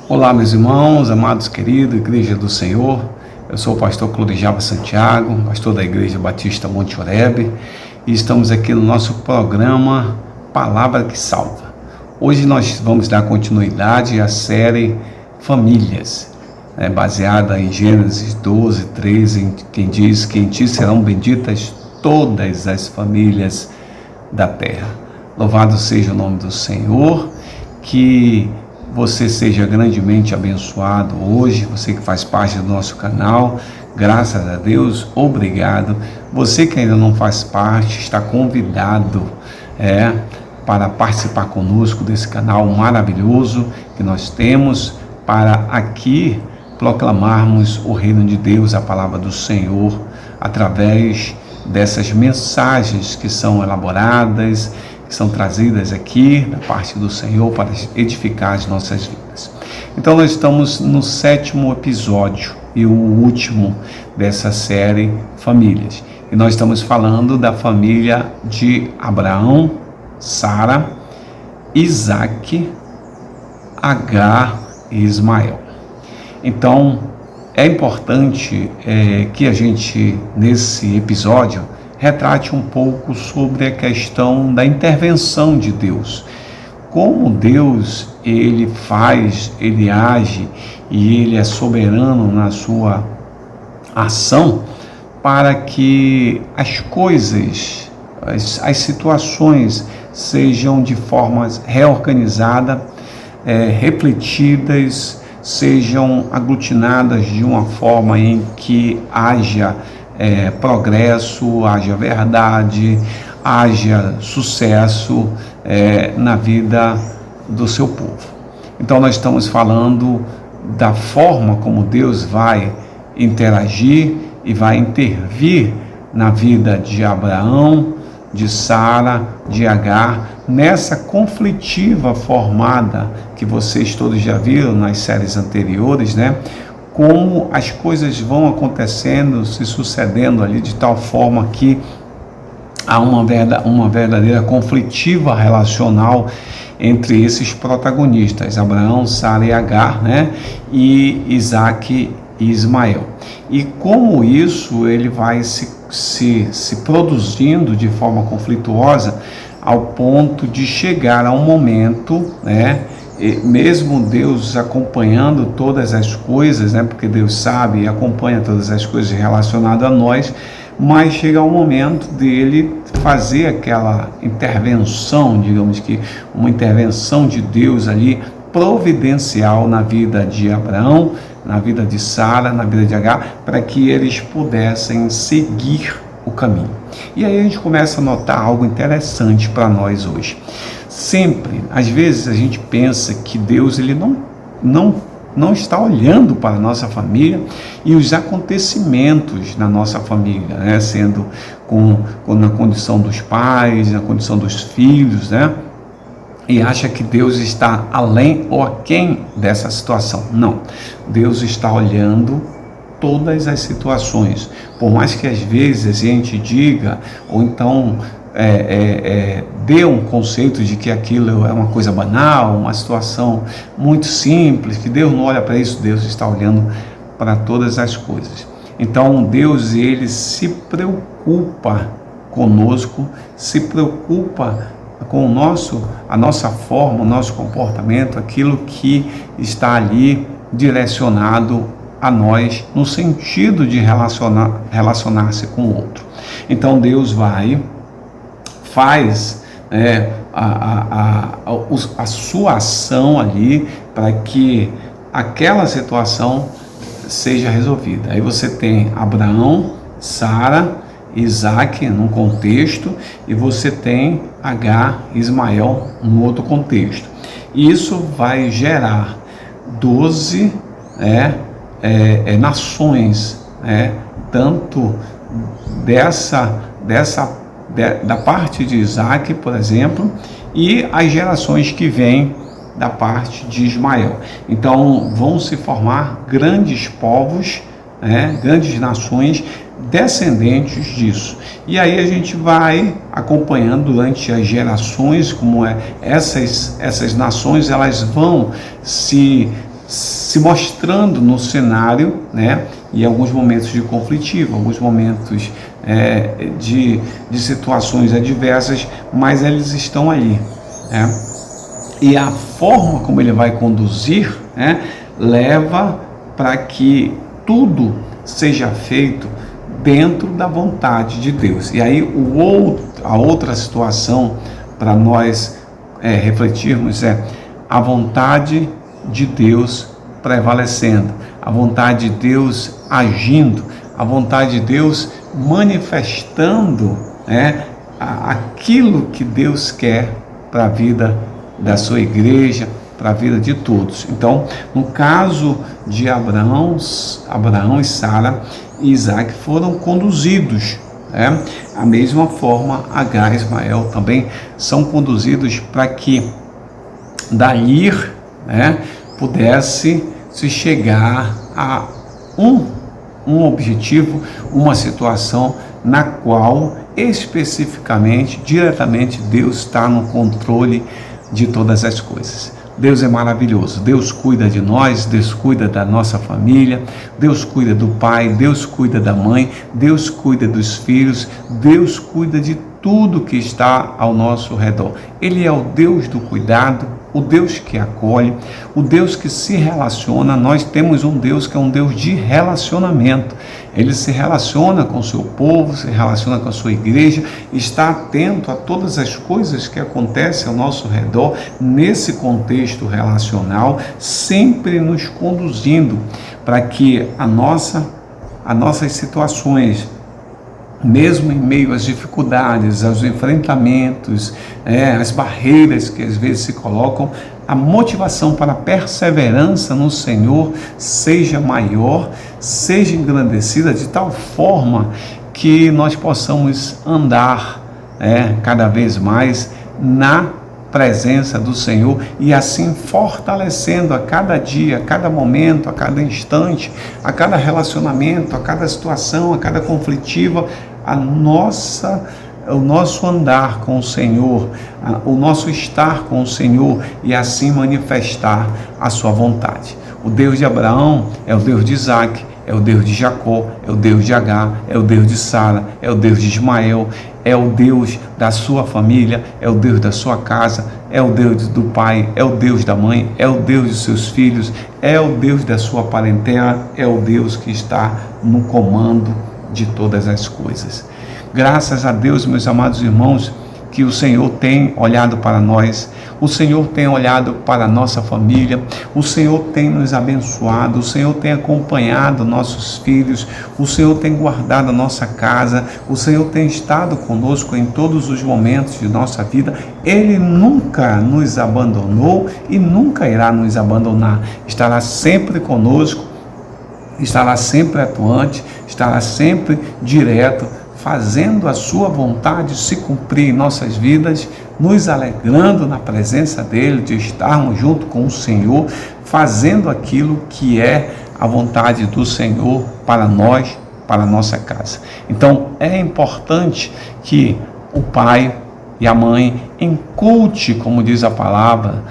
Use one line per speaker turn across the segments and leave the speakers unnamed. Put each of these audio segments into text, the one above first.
Olá, meus irmãos, amados, queridos, Igreja do Senhor. Eu sou o pastor Clorijava Santiago, pastor da Igreja Batista Monte Oreb, e estamos aqui no nosso programa Palavra que Salva. Hoje nós vamos dar continuidade à série Famílias, baseada em Gênesis 12, 13, quem diz que em ti serão benditas todas as famílias da terra. Louvado seja o nome do Senhor, que você seja grandemente abençoado hoje, você que faz parte do nosso canal, graças a Deus, obrigado. Você que ainda não faz parte, está convidado para participar conosco desse canal maravilhoso que nós temos para aqui proclamarmos o reino de Deus, a palavra do Senhor, através dessas mensagens que são elaboradas, que são trazidas aqui da parte do Senhor para edificar as nossas vidas. Então nós estamos no 7º episódio e o último dessa série Famílias. E nós estamos falando da família de Abraão, Sara, Isaac, Agar e Ismael. Então é importante que a gente, nesse episódio, retrate um pouco sobre a questão da intervenção de Deus. Como Deus, ele faz, ele age e ele é soberano na sua ação para que as coisas, as situações sejam de forma reorganizada, refletidas, sejam aglutinadas de uma forma em que haja progresso, haja verdade, haja sucesso na vida do seu povo. Então nós estamos falando da forma como Deus vai interagir e vai intervir na vida de Abraão, de Sara, de Agar, nessa conflitiva formada que vocês todos já viram nas séries anteriores, como as coisas vão acontecendo, se sucedendo ali de tal forma que há uma verdadeira conflitiva relacional entre esses protagonistas, Abraão, Sara e Agar, e Isaac e Ismael. E como isso ele vai se produzindo de forma conflituosa ao ponto de chegar a um momento, mesmo Deus acompanhando todas as coisas, porque Deus sabe e acompanha todas as coisas relacionadas a nós, mas chega um momento dele fazer aquela intervenção, digamos que uma intervenção de Deus ali, providencial na vida de Abraão, na vida de Sara, na vida de Agar, para que eles pudessem seguir o caminho. E aí a gente começa a notar algo interessante para nós hoje. Sempre, às vezes a gente pensa que Deus ele não está olhando para a nossa família e os acontecimentos na nossa família, sendo na condição dos pais, na condição dos filhos, e acha que Deus está além ou aquém dessa situação. Não, Deus está olhando todas as situações, por mais que às vezes a gente diga, ou então dê um conceito de que aquilo é uma coisa banal, uma situação muito simples, que Deus não olha para isso. Deus está olhando para todas as coisas. Então Deus, ele se preocupa conosco, se preocupa com a nossa forma, o nosso comportamento, aquilo que está ali direcionado a nós, no sentido de relacionar-se com o outro. Então Deus faz a sua ação ali para que aquela situação seja resolvida. Aí você tem Abraão, Sara, Isaac num contexto, e você tem Agar e Ismael num outro contexto. E isso vai gerar 12 nações, tanto da parte de Isaac, por exemplo, e as gerações que vêm da parte de Ismael. Então vão se formar grandes povos, grandes nações descendentes disso. E aí a gente vai acompanhando durante as gerações como essas nações elas vão se se mostrando no cenário, né? E alguns momentos de conflitivo, alguns momentos de situações adversas, mas eles estão ali, né? E a forma como ele vai conduzir, né, leva para que tudo seja feito dentro da vontade de Deus. E aí a outra situação para nós refletirmos é a vontade de Deus prevalecendo, a vontade de Deus agindo, a vontade de Deus manifestando, né, aquilo que Deus quer para a vida da sua igreja, para a vida de todos. Então, no caso de Abraão e Sara e Isaac foram conduzidos, né? A mesma forma, Agar e Ismael também são conduzidos para que dali, né, pudesse se chegar a um objetivo, uma situação na qual especificamente, diretamente, Deus está no controle de todas as coisas. Deus é maravilhoso, Deus cuida de nós, Deus cuida da nossa família, Deus cuida do pai, Deus cuida da mãe, Deus cuida dos filhos, Deus cuida de tudo que está ao nosso redor. Ele é o Deus do cuidado, o Deus que acolhe, o Deus que se relaciona. Nós temos um Deus que é um Deus de relacionamento. Ele se relaciona com o seu povo, se relaciona com a sua igreja, está atento a todas as coisas que acontecem ao nosso redor, nesse contexto relacional, sempre nos conduzindo para que as nossas situações, mesmo em meio às dificuldades, aos enfrentamentos, as barreiras que às vezes se colocam, a motivação para a perseverança no Senhor seja maior, seja engrandecida de tal forma que nós possamos andar cada vez mais na presença do Senhor e assim fortalecendo a cada dia, a cada momento, a cada instante, a cada relacionamento, a cada situação, a cada conflitiva, o nosso andar com o Senhor, o nosso estar com o Senhor e assim manifestar a sua vontade. O Deus de Abraão é o Deus de Isaac, é o Deus de Jacó, é o Deus de Agar, é o Deus de Sara, é o Deus de Ismael, é o Deus da sua família, é o Deus da sua casa, é o Deus do pai, é o Deus da mãe, é o Deus de seus filhos, é o Deus da sua parentela, é o Deus que está no comando de todas as coisas. Graças a Deus, meus amados irmãos, que o Senhor tem olhado para nós, o Senhor tem olhado para a nossa família, o Senhor tem nos abençoado, o Senhor tem acompanhado nossos filhos, o Senhor tem guardado a nossa casa, o Senhor tem estado conosco em todos os momentos de nossa vida. Ele nunca nos abandonou e nunca irá nos abandonar, estará sempre conosco, estará sempre atuante, estará sempre direto, fazendo a sua vontade se cumprir em nossas vidas, nos alegrando na presença dele, de estarmos junto com o Senhor, fazendo aquilo que é a vontade do Senhor para nós, para a nossa casa. Então é importante que o pai e a mãe inculte, como diz a palavra,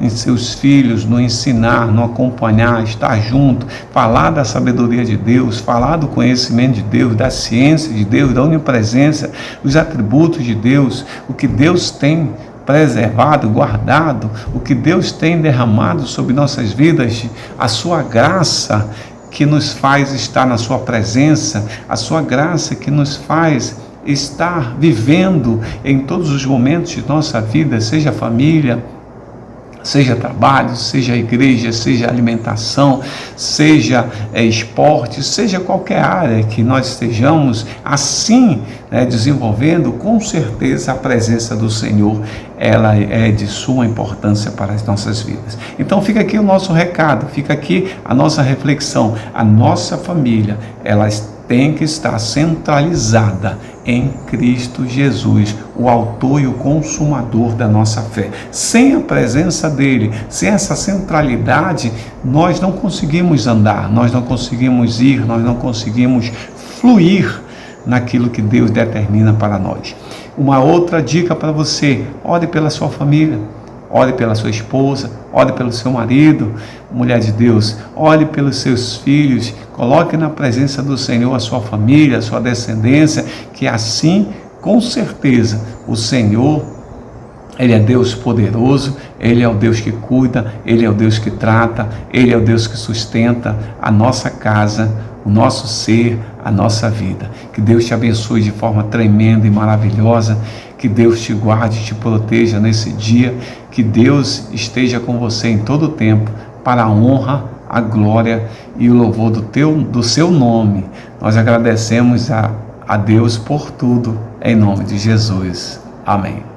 em seus filhos, no ensinar, no acompanhar, estar junto, falar da sabedoria de Deus, falar do conhecimento de Deus, da ciência de Deus, da onipresença, dos atributos de Deus, o que Deus tem preservado, guardado, o que Deus tem derramado sobre nossas vidas, a sua graça que nos faz estar na sua presença, a sua graça que nos faz estar vivendo em todos os momentos de nossa vida, seja família, seja trabalho, seja igreja, seja alimentação, seja esporte, seja qualquer área que nós estejamos assim desenvolvendo, com certeza a presença do Senhor, ela é de suma importância para as nossas vidas. Então fica aqui o nosso recado, fica aqui a nossa reflexão. A nossa família, ela tem que estar centralizada em Cristo Jesus, o autor e o consumador da nossa fé. Sem a presença dele, sem essa centralidade, nós não conseguimos andar, nós não conseguimos ir, nós não conseguimos fluir naquilo que Deus determina para nós. Uma outra dica para você: ore pela sua família, ore pela sua esposa, ore pelo seu marido, mulher de Deus, ore pelos seus filhos, coloque na presença do Senhor a sua família, a sua descendência, que assim, com certeza, o Senhor, Ele é Deus poderoso, Ele é o Deus que cuida, Ele é o Deus que trata, Ele é o Deus que sustenta a nossa casa, o nosso ser, a nossa vida. Que Deus te abençoe de forma tremenda e maravilhosa, que Deus te guarde e te proteja nesse dia, que Deus esteja com você em todo o tempo, para a honra, a glória e o louvor do seu nome. Nós agradecemos a Deus por tudo, em nome de Jesus. Amém.